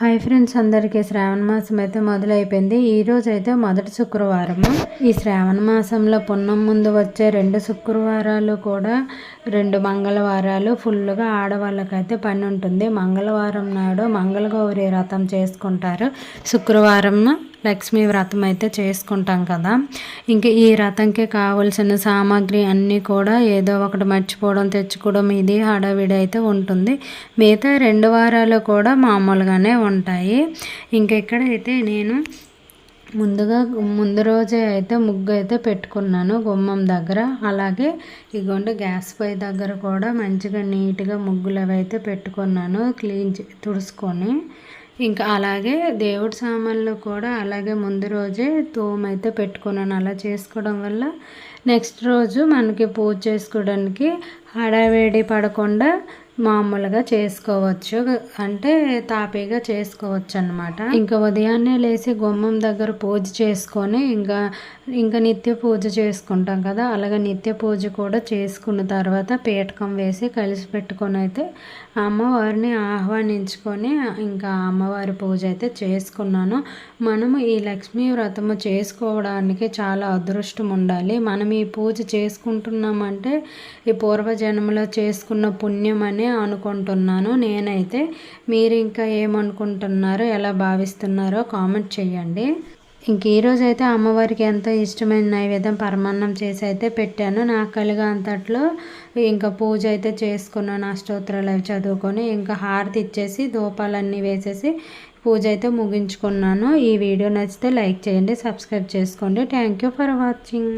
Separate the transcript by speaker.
Speaker 1: Hi friends, అందరికీ శ్రావణ మాసం అయితే మొదలైపోయింది. ఈరోజు అయితే మొదటి శుక్రవారము. ఈ శ్రావణ మాసంలో పున్నం ముందు వచ్చే 2 శుక్రవారాలు కూడా 2 మంగళవారాలు ఫుల్గా ఆడవాళ్ళకైతే పని ఉంటుంది. మంగళవారం నాడు మంగళగౌరి వ్రతం చేసుకుంటారు. శుక్రవారం లక్ష్మీ వ్రతం అయితే చేసుకుంటాం కదా. ఇంకా ఈ వ్రతంకి కావలసిన సామాగ్రి అన్నీ కూడా ఏదో ఒకటి మర్చిపోవడం తెచ్చుకోవడం ఇది హడావిడి అయితే ఉంటుంది. మిగతా 2 వారాలు కూడా మామూలుగానే ఉంటాయి. ఇంకా ఇక్కడైతే నేను ముందు రోజే అయితే ముగ్గు అయితే పెట్టుకున్నాను గుమ్మం దగ్గర. అలాగే ఇగోండి గ్యాస్ పొయ్యి దగ్గర కూడా మంచిగా నీట్గా ముగ్గులు అవి అయితే పెట్టుకున్నాను, తుడుచుకొని. ఇంకా అలాగే దేవుడి సామాన్లు కూడా అలాగే ముందు రోజే తోమైతే పెట్టుకున్నాను. అలా చేసుకోవడం వల్ల నెక్స్ట్ రోజు మనకి పూజ చేసుకోవడానికి హడావిడి పడకుండా మామూలుగా చేసుకోవచ్చు, అంటే తాపీగా చేసుకోవచ్చు అన్నమాట. ఇంకా ఉదయాన్నే లేచి గుమ్మం దగ్గర పూజ చేసుకొని ఇంకా నిత్య పూజ చేసుకుంటాం కదా, అలాగే నిత్య పూజ కూడా చేసుకున్న తర్వాత పీఠకం వేసి కలిసి పెట్టుకొని అయితే అమ్మవారిని ఆహ్వానించుకొని ఇంకా అమ్మవారి పూజ అయితే చేసుకున్నాను. మనము ఈ లక్ష్మీ వ్రతము చేసుకోవడానికి చాలా అదృష్టం ఉండాలి. మనం ఈ పూజ చేసుకుంటున్నామంటే ఈ పూర్వజన్మలో చేసుకున్న పుణ్యం అని అనుకుంటున్నాను నేనైతే. మీరు ఇంకా ఏమనుకుంటున్నారో, ఎలా భావిస్తున్నారో కామెంట్ చేయండి. ఇంక ఈరోజు అయితే అమ్మవారికి ఎంతో ఇష్టమైన నైవేద్యం పరమాన్నం చేసి అయితే పెట్టాను. నాకు కలిగా అంతట్లో ఇంకా పూజ అయితే చేసుకున్నాను. అష్టోత్తరాలు అవి చదువుకొని ఇంకా హారతి ఇచ్చేసి ధూపాలన్నీ వేసేసి పూజ అయితే ముగించుకున్నాను. ఈ వీడియో నచ్చితే లైక్ చేయండి, సబ్స్క్రైబ్ చేసుకోండి. Thank you for watching.